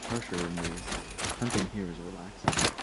pressure removed. Hunting here is relaxing.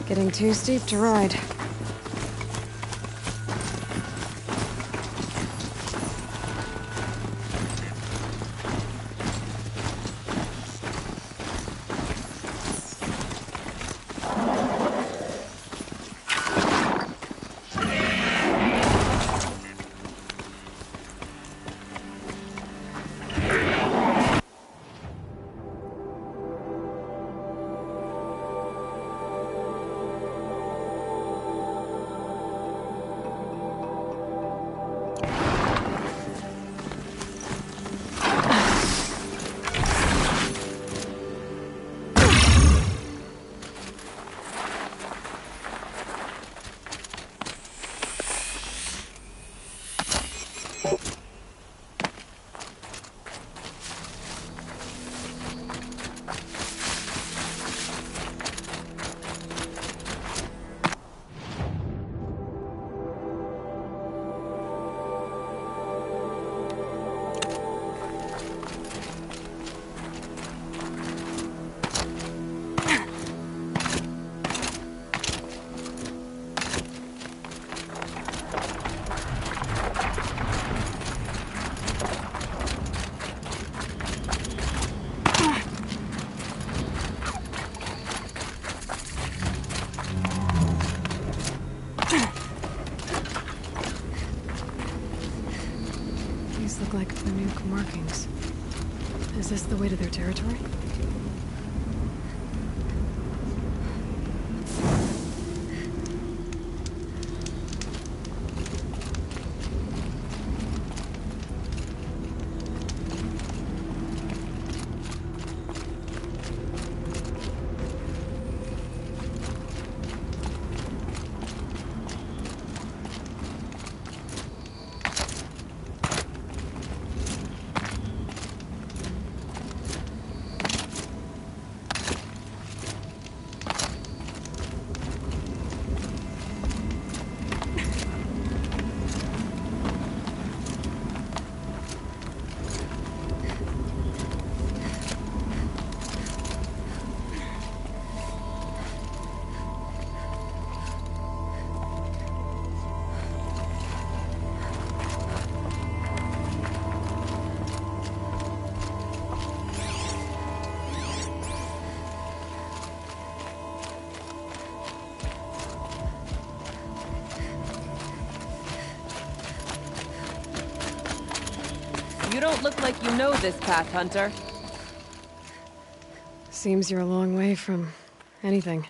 Getting too steep to ride. These look like Banuk markings. Is this the way to their territory? You don't look like you know this path, Hunter. Seems you're a long way from anything.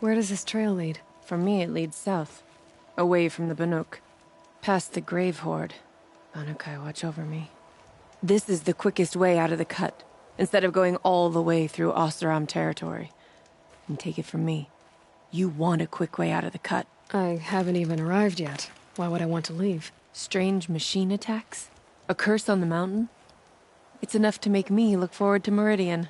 Where does this trail lead? For me, it leads south. Away from the Banuk. Past the Grave Horde. Banukai, watch over me. This is the quickest way out of the cut, instead of going all the way through Oseram territory. And take it from me, you want a quick way out of the cut. I haven't even arrived yet. Why would I want to leave? Strange machine attacks? A curse on the mountain? It's enough to make me look forward to Meridian.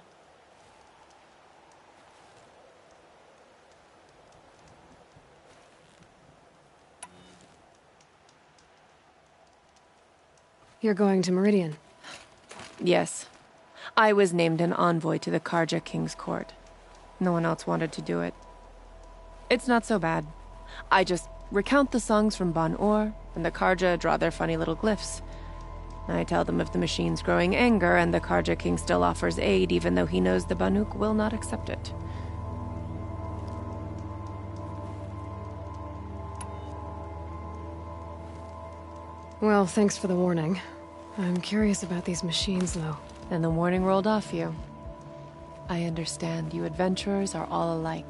You're going to Meridian? Yes. I was named an envoy to the Karja King's court. No one else wanted to do it. It's not so bad. I just recount the songs from Ban-Ur, and the Karja draw their funny little glyphs. I tell them of the machine's growing anger, and the Karja King still offers aid even though he knows the Banuk will not accept it. Well, thanks for the warning. I'm curious about these machines, though. And the warning rolled off you. I understand you adventurers are all alike.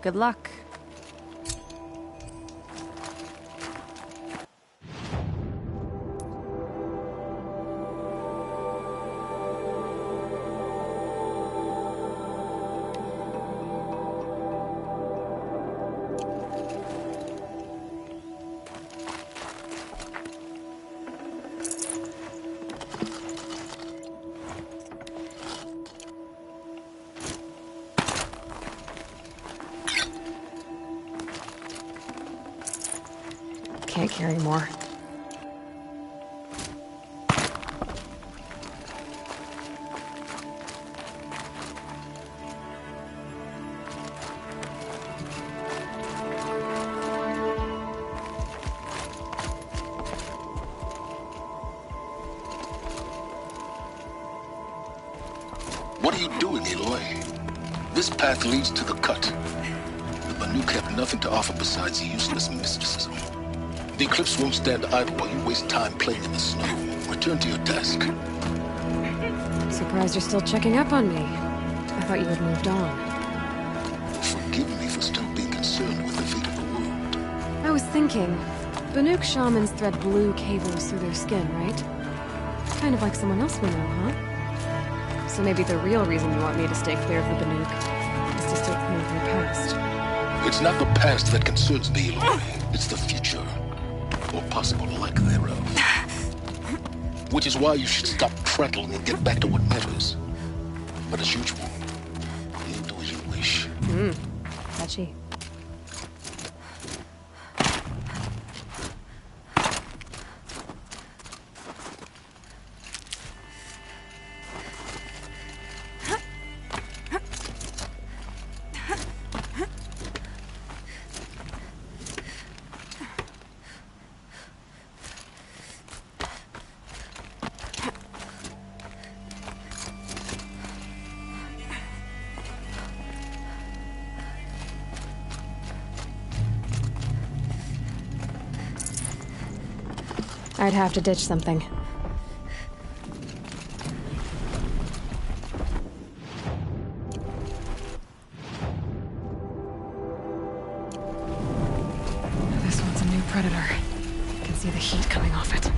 Good luck. Can't carry more. What are you doing, Aloy? This path leads to the cut. The Banuk have nothing to offer besides useless mysticism. The Eclipse won't stand idle while you waste time playing in the snow. Return to your task. Surprised you're still checking up on me. I thought you had moved on. Forgive me for still being concerned with the fate of the world. I was thinking, Banuk shamans thread blue cables through their skin, right? Kind of like someone else we know, huh? So maybe the real reason you want me to stay clear of the Banuk is to stay clear of your past. It's not the past that concerns me, Aloy. It's the future. Or possible lack thereof. Which is why you should stop prattling and get back to what matters. But as usual, you do as you wish. Touchy. I'd have to ditch something. This one's a new predator. I can see the heat coming off it.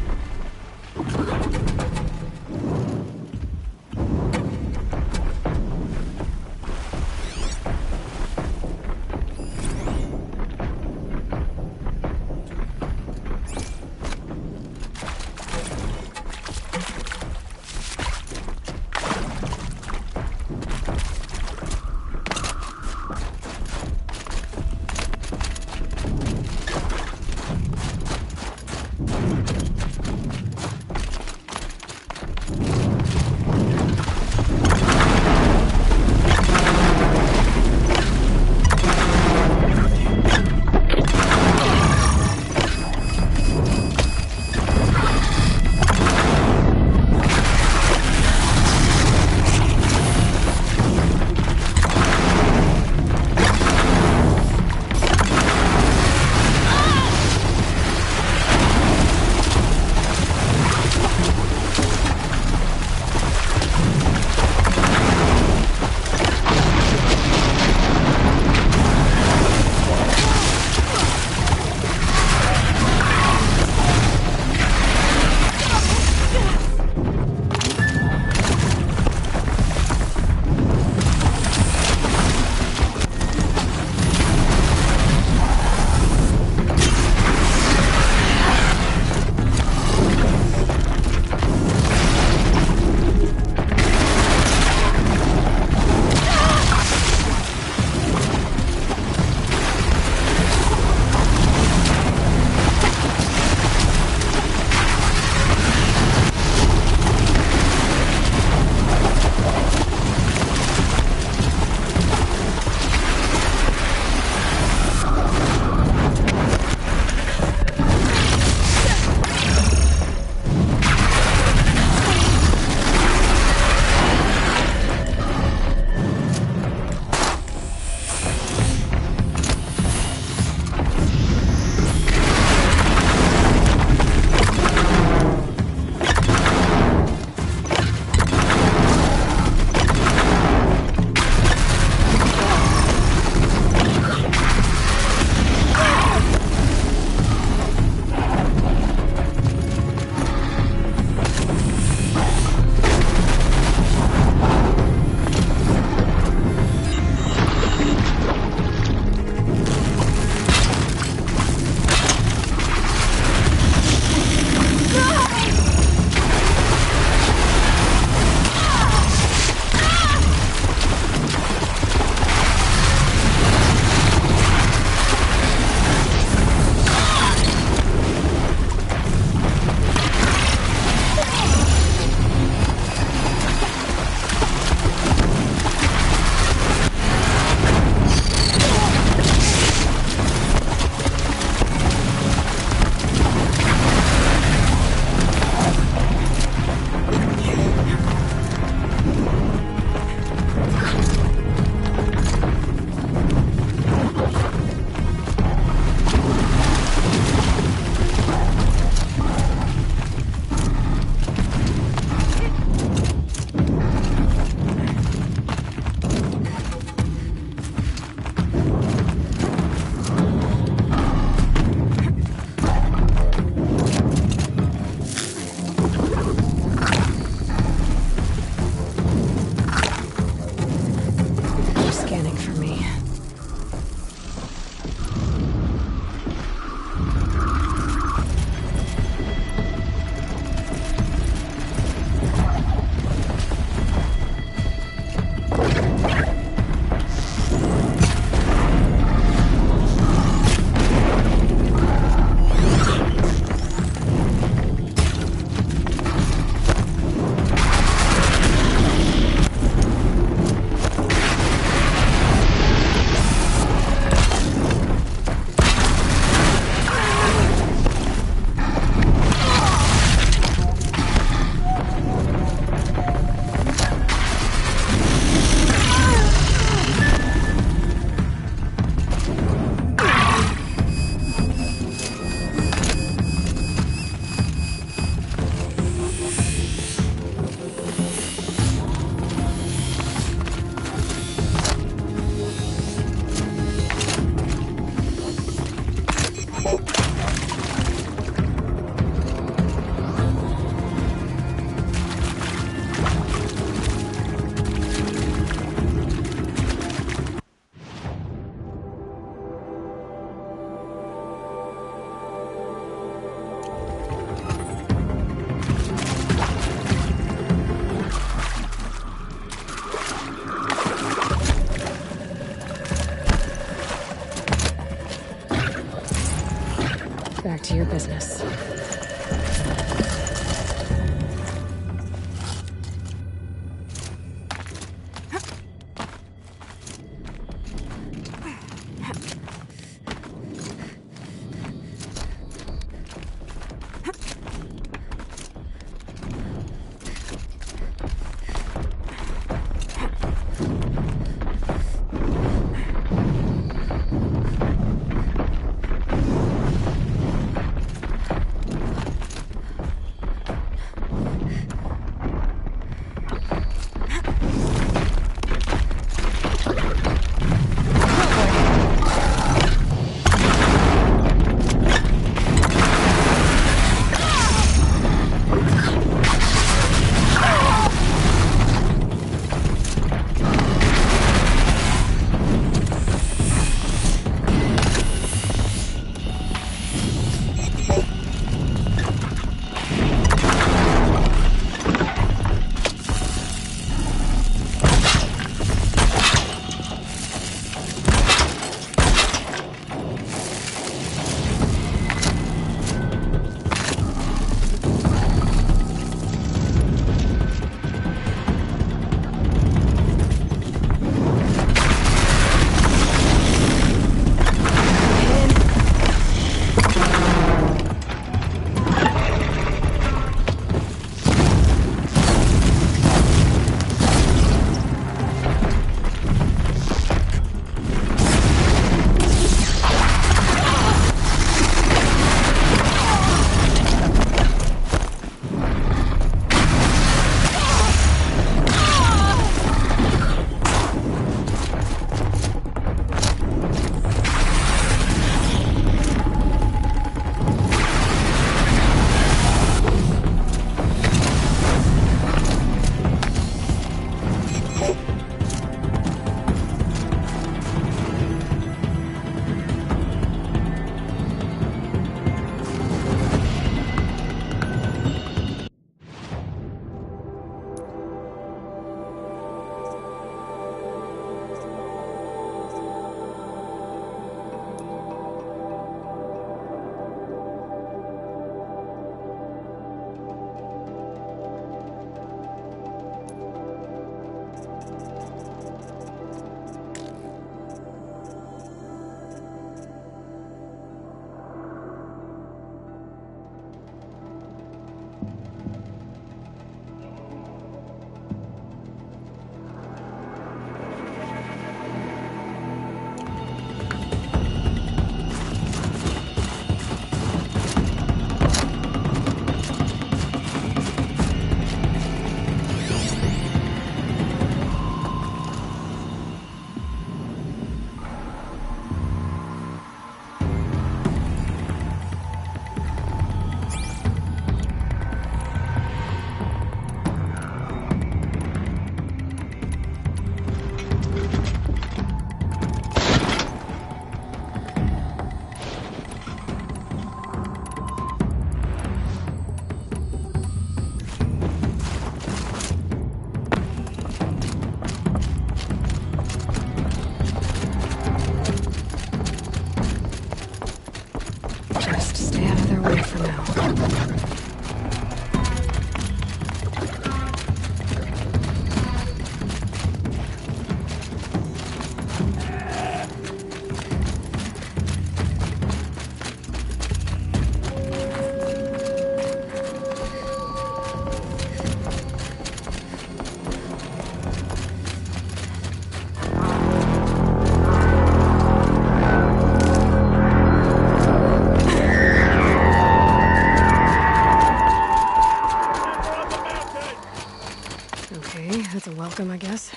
Back to your business. That's a welcome, I guess.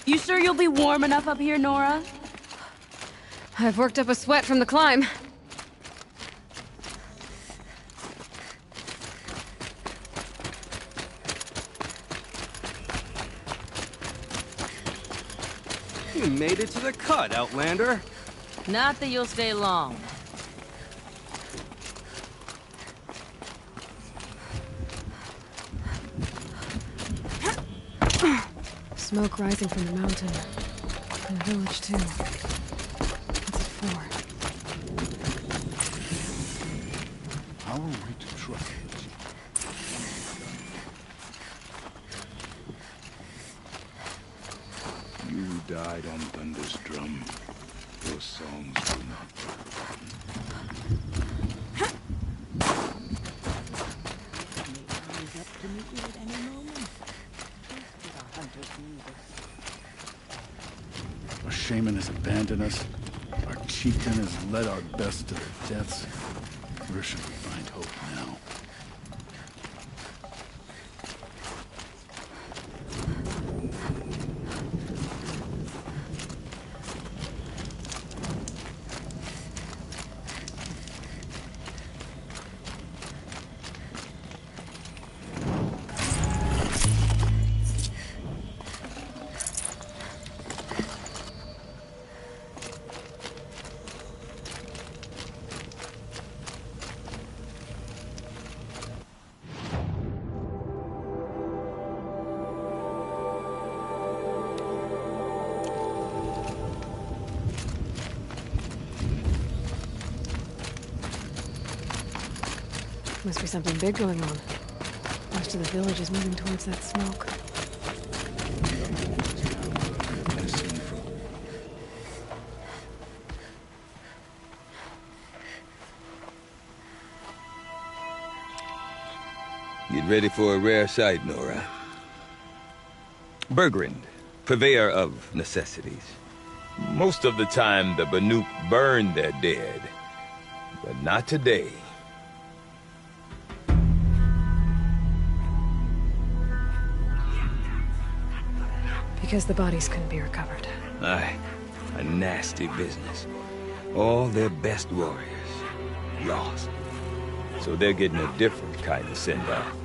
You sure you'll be warm enough up here, Nora? I've worked up a sweat from the climb. You made it to the cut, Outlander. Not that you'll stay long. smoke rising from the mountain. And the village, too. What's it for? How are we to trust it? You who died on Thunder's drum, your songs will not be forgotten. Our shaman has abandoned us. Our chieftain has led our best to their deaths. Where should we find hope now? Must be something big going on. Most of the village is moving towards that smoke. Get ready for a rare sight, Nora. Bergrand, purveyor of necessities. Most of the time, the Banuk burn their dead. But not today. Because the bodies couldn't be recovered. Aye, a nasty business. All their best warriors lost. So they're getting a different kind of send-off.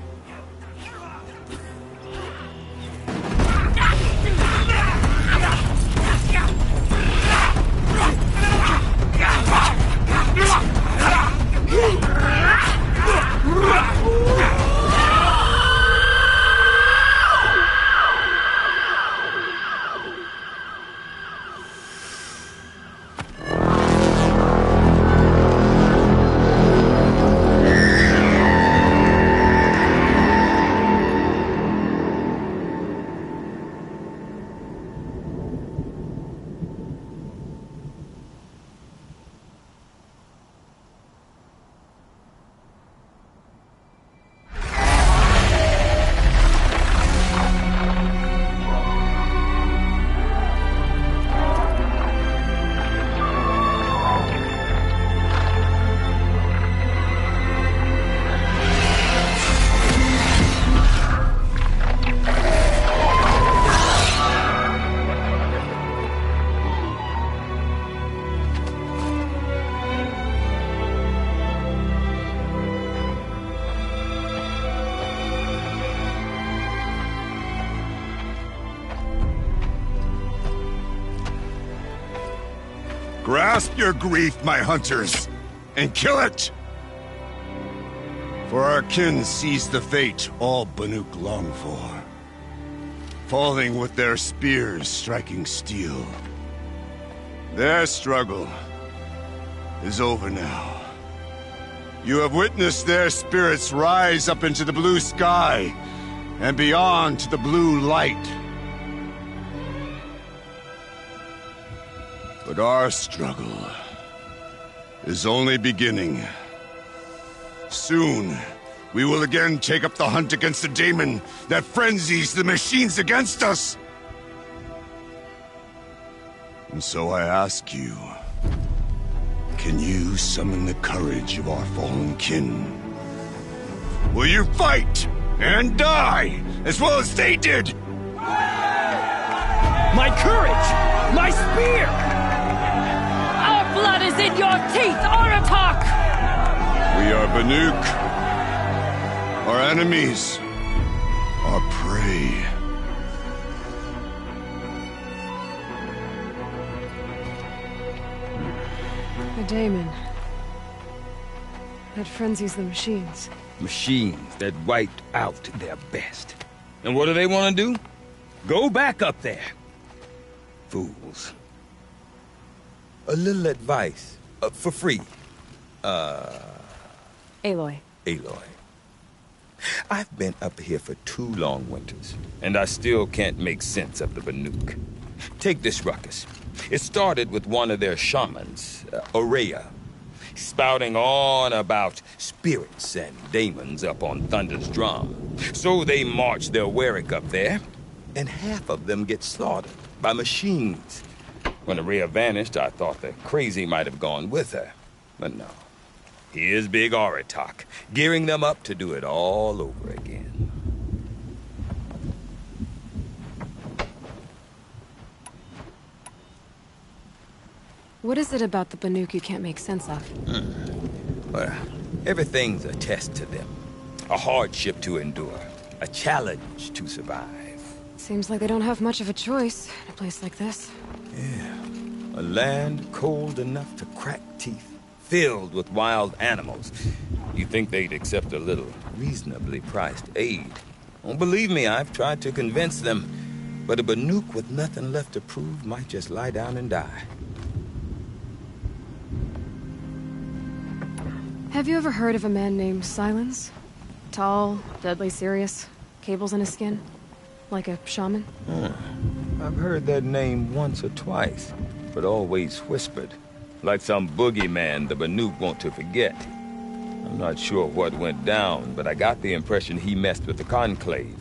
Grasp your grief, my hunters, and kill it! For our kin sees the fate all Banuk long for. Falling with their spears striking steel. Their struggle is over now. You have witnessed their spirits rise up into the blue sky and beyond to the blue light. But our struggle is only beginning. Soon, we will again take up the hunt against the daemon that frenzies the machines against us. And so I ask you, can you summon the courage of our fallen kin? Will you fight and die as well as they did? My courage! My spear! Our blood is in your teeth, Aratak! We are Banuk. Our enemies. Our prey. The daemon. That frenzies the machines. Machines that wiped out their best. And what do they want to do? Go back up there. Fools. A little advice. For free. Aloy. Aloy. I've been up here for 2 long winters, and I still can't make sense of the Banuk. Take this ruckus. It started with one of their shamans, Ourea, spouting on about spirits and demons up on Thunder's drum. So they march their Warwick up there, and half of them get slaughtered by machines. When Ourea vanished, I thought the crazy might have gone with her, but no. Here's Big Aratak, gearing them up to do it all over again. What is it about the Banuk you can't make sense of? Well, everything's a test to them. A hardship to endure. A challenge to survive. Seems like they don't have much of a choice in a place like this. Yeah. A land cold enough to crack teeth. Filled with wild animals. You think they'd accept a little reasonably priced aid. Oh, believe me, I've tried to convince them. But a Banuk with nothing left to prove might just lie down and die. Have you ever heard of a man named Silence? Tall, deadly serious, cables in his skin? Like a shaman? I've heard that name once or twice, but always whispered. Like some boogeyman the Banuk want to forget. I'm not sure what went down, but I got the impression he messed with the Conclave.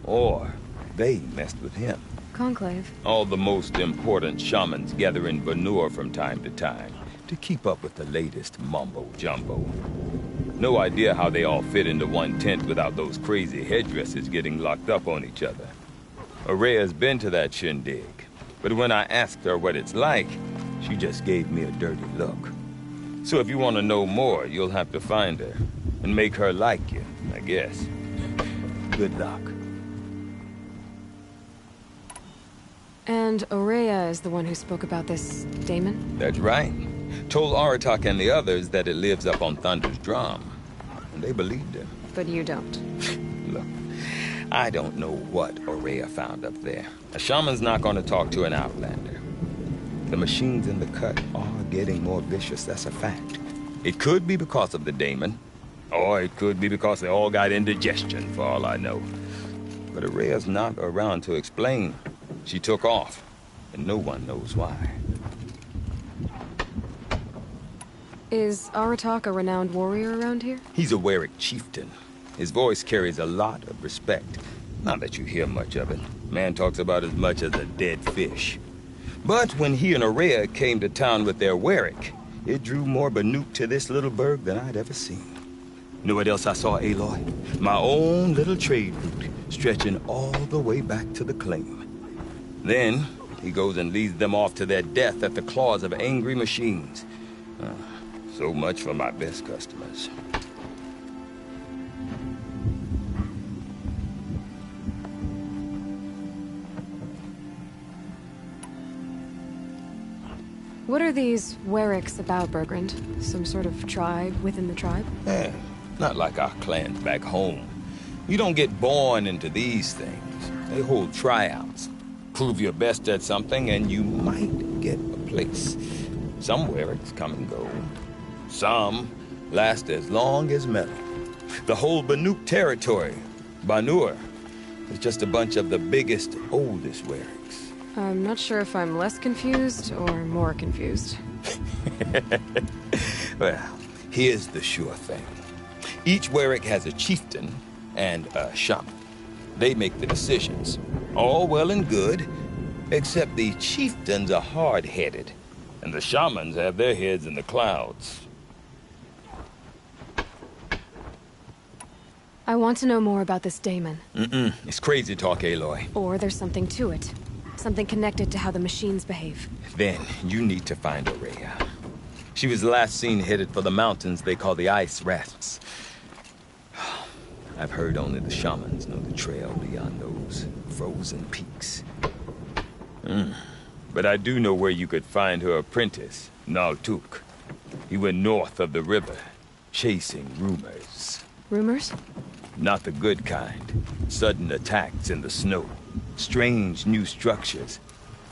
Or they messed with him. Conclave? All the most important shamans gather in Banur from time to time to keep up with the latest mumbo-jumbo. No idea how they all fit into one tent without those crazy headdresses getting locked up on each other. Ourea's been to that shindig, but when I asked her what it's like, she just gave me a dirty look. So if you want to know more, you'll have to find her and make her like you, I guess. Good luck. And Ourea is the one who spoke about this daemon? That's right. Told Aratak and the others that it lives up on Thunder's drum. And they believed him. But you don't. Look, I don't know what Ourea found up there. A shaman's not going to talk to an outlander. The machines in the cut are getting more vicious, that's a fact. It could be because of the daemon, or it could be because they all got indigestion, for all I know. But Ourea's not around to explain. She took off, and no one knows why. Is Aratak a renowned warrior around here? He's a Warwick chieftain. His voice carries a lot of respect. Not that you hear much of it. Man talks about as much as a dead fish. But when he and Ourea came to town with their Warwick, it drew more Banuk to this little burg than I'd ever seen. You know what else I saw, Aloy? My own little trade route, stretching all the way back to the claim. Then, he goes and leads them off to their death at the claws of angry machines. So much for my best customers. What are these Warwicks about, Bergrand? Some sort of tribe within the tribe? Not like our clans back home. You don't get born into these things. They hold tryouts. Prove your best at something and you might get a place. Some Warwicks come and go. Some last as long as metal. The whole Banuk territory, Banur, is just a bunch of the biggest, oldest Warwicks. I'm not sure if I'm less confused or more confused. Well, here's the sure thing. Each Warwick has a chieftain and a shaman. They make the decisions. All well and good, except the chieftains are hard-headed, and the shamans have their heads in the clouds. I want to know more about this daemon. It's crazy talk, Aloy. Or there's something to it. Something connected to how the machines behave. Then, you need to find Ourea. She was last seen headed for the mountains they call the Ice Rasps. I've heard only the shamans know the trail beyond those frozen peaks. But I do know where you could find her apprentice, Naltuk. He went north of the river, chasing rumors. Rumors? Not the good kind. Sudden attacks in the snow. Strange new structures.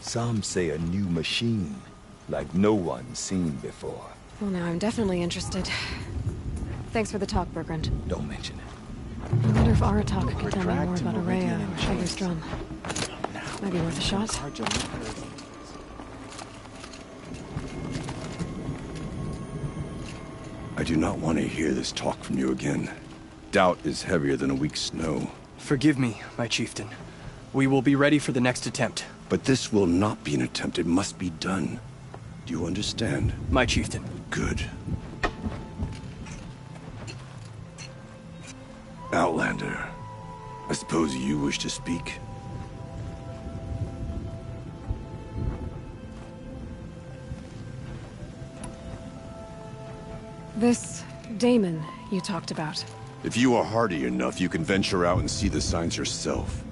Some say a new machine, like no one's seen before. Well, now I'm definitely interested. Thanks for the talk, Bergrund. Don't mention it. I wonder if Aratak could We're tell me dragged more to about Meridian Araya or and Shadow's chased. Drum. Might be worth a shot. Karja left. I do not want to hear this talk from you again. Doubt is heavier than a week's snow. Forgive me, my chieftain. We will be ready for the next attempt. But this will not be an attempt. It must be done. Do you understand? My chieftain. Good. Outlander, I suppose you wish to speak? This Damon you talked about. If you are hardy enough, you can venture out and see the signs yourself.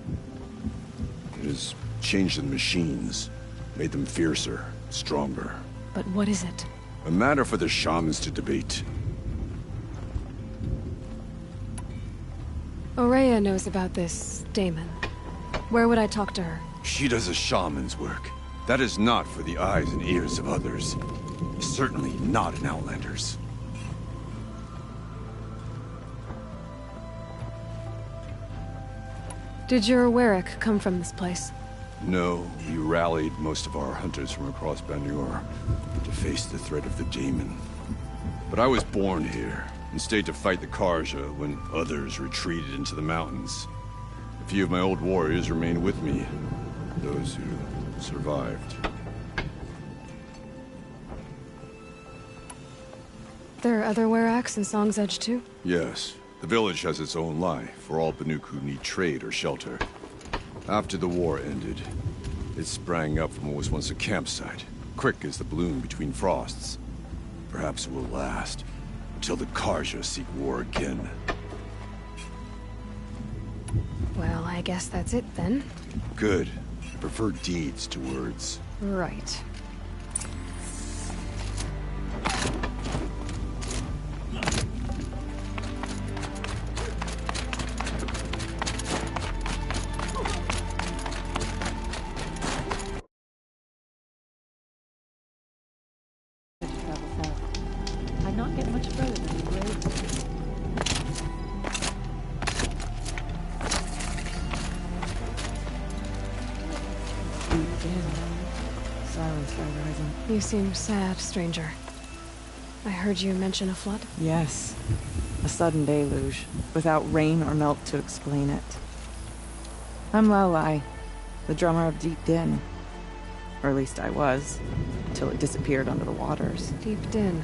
It has changed the machines, made them fiercer, stronger. But what is it? A matter for the shamans to debate. Araya knows about this Damon. Where would I talk to her? She does a shaman's work. That is not for the eyes and ears of others. Certainly not an Outlander's. Did your Warwick come from this place? No, we rallied most of our hunters from across Banur to face the threat of the Daemon. But I was born here, and stayed to fight the Karja when others retreated into the mountains. A few of my old warriors remained with me, those who survived. There are other Weraks in Song's Edge too? Yes, the village has its own life for all Banuk who need trade or shelter. After the war ended, it sprang up from what was once a campsite, quick as the bloom between frosts. Perhaps it will last, until the Karja seek war again. Well, I guess that's it then. Good. I prefer deeds to words. Right. I'd not get much further than the grave. Silence by horizon. You seem sad, stranger. I heard you mention a flood. Yes. A sudden deluge, without rain or melt to explain it. I'm Laolai, the drummer of Deep Din. Or at least I was, till it disappeared under the waters. Deep Din.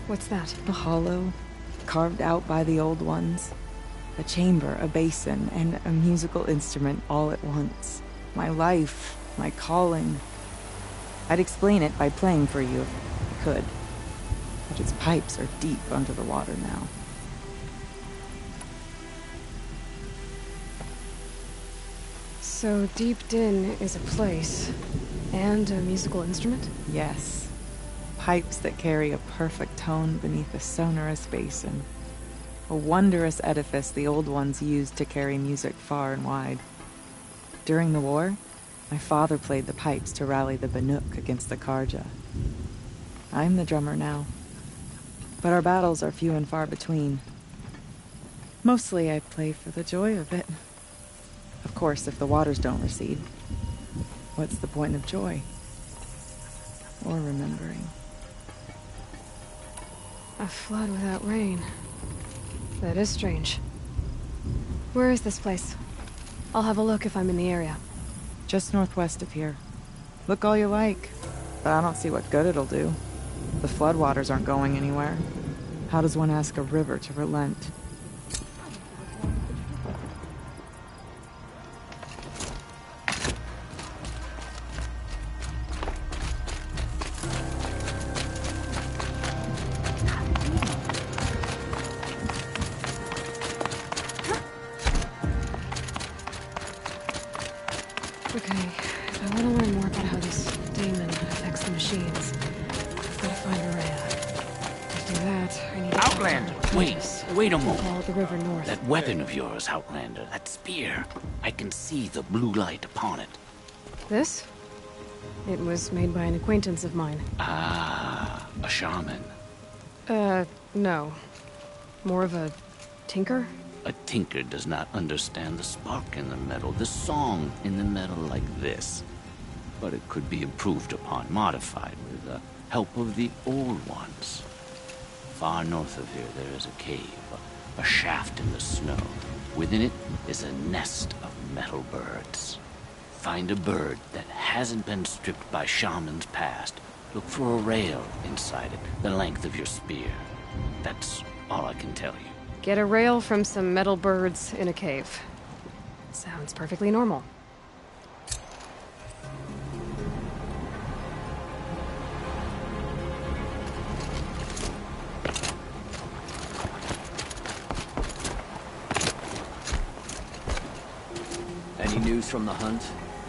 What's that? A hollow, carved out by the old ones. A chamber, a basin, and a musical instrument all at once. My life, my calling. I'd explain it by playing for you if I could. But its pipes are deep under the water now. So Deep Din is a place, and a musical instrument? Yes. Pipes that carry a perfect tone beneath a sonorous basin. A wondrous edifice the old ones used to carry music far and wide. During the war, my father played the pipes to rally the Banuk against the Karja. I'm the drummer now. But our battles are few and far between. Mostly I play for the joy of it. Of course, if the waters don't recede, what's the point of joy? Or remembering? A flood without rain. That is strange. Where is this place? I'll have a look if I'm in the area. Just northwest of here. Look all you like, but I don't see what good it'll do. The floodwaters aren't going anywhere. How does one ask a river to relent? Okay, if I want to learn more about how this demon affects the machines, I've got to find Araya. To do that, I need to... Outlander, wait a moment. Follow the river north. That weapon of yours, Outlander, that spear. I can see the blue light upon it. This? It was made by an acquaintance of mine. Ah, a shaman. No. More of a tinker? A tinker does not understand the spark in the metal, the song in the metal like this. But it could be improved upon, modified with the help of the old ones. Far north of here, there is a cave, a shaft in the snow. Within it is a nest of metal birds. Find a bird that hasn't been stripped by shamans past. Look for a rail inside it, the length of your spear. That's all I can tell you. Get a rail from some metal birds in a cave. Sounds perfectly normal. Any news from the hunt?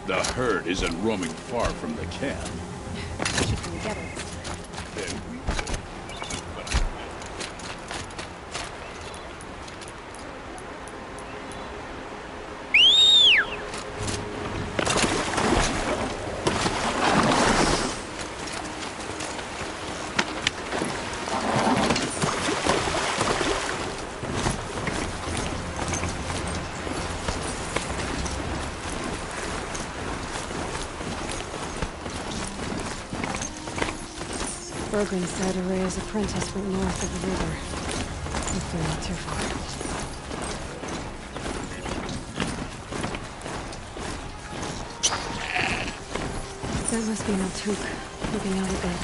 The herd isn't roaming far from the camp. Keep them together. Then we Bergren said Araya's apprentice went north of the river. Hopefully not too far. That must be Naltuk, looking out a bit.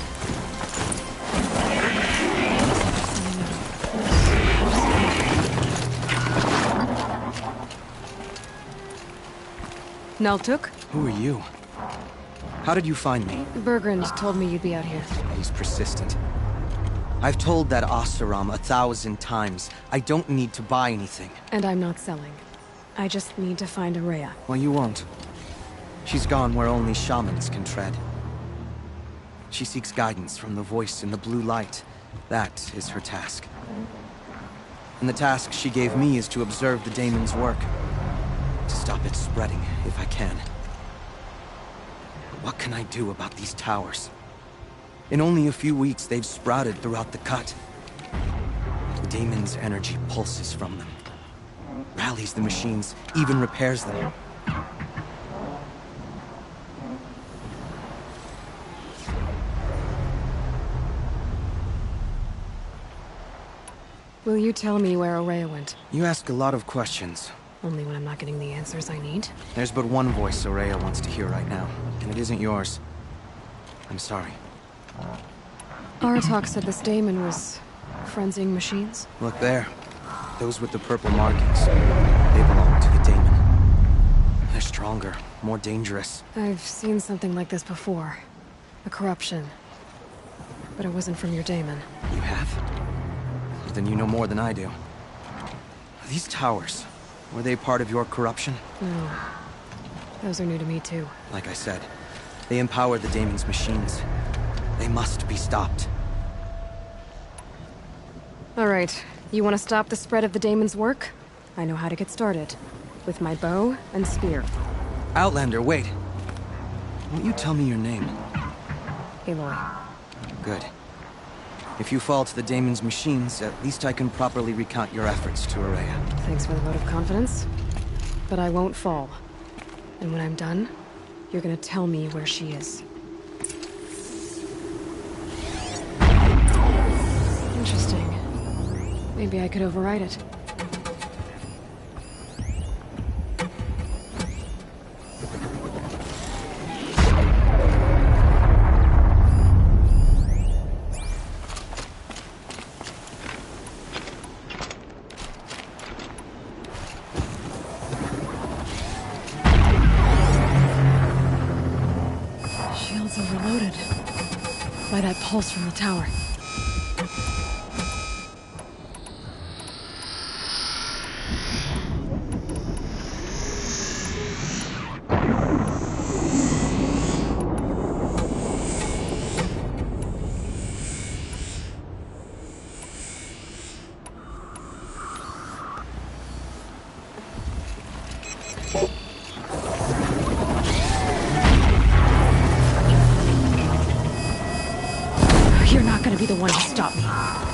Naltuk? Who are you? How did you find me? Bergrand told me you'd be out here. He's persistent. I've told that Oseram 1,000 times. I don't need to buy anything. And I'm not selling. I just need to find Araya. Well, you won't. She's gone where only shamans can tread. She seeks guidance from the voice in the blue light. That is her task. And the task she gave me is to observe the daemon's work. To stop it spreading, if I can. What can I do about these towers? In only a few weeks, they've sprouted throughout the cut. The daemon's energy pulses from them. Rallies the machines, even repairs them. Will you tell me where Araya went? You ask a lot of questions. Only when I'm not getting the answers I need. There's but one voice Araya wants to hear right now, and it isn't yours. I'm sorry. Aratak said this daemon was frenzying machines. Look there. Those with the purple markings. They belong to the daemon. They're stronger, more dangerous. I've seen something like this before. A corruption. But it wasn't from your daemon. You have? Then you know more than I do. These towers, were they part of your corruption? No. Those are new to me too. Like I said, they empower the daemon's machines. They must be stopped. All right. You want to stop the spread of the daemon's work? I know how to get started. With my bow and spear. Outlander, wait. Won't you tell me your name? Aloy. Good. If you fall to the daemon's machines, at least I can properly recount your efforts to Araya. Thanks for the vote of confidence. But I won't fall. And when I'm done, you're gonna tell me where she is. Interesting. Maybe I could override it. Shields overloaded by that pulse from the tower. the one who stopped me.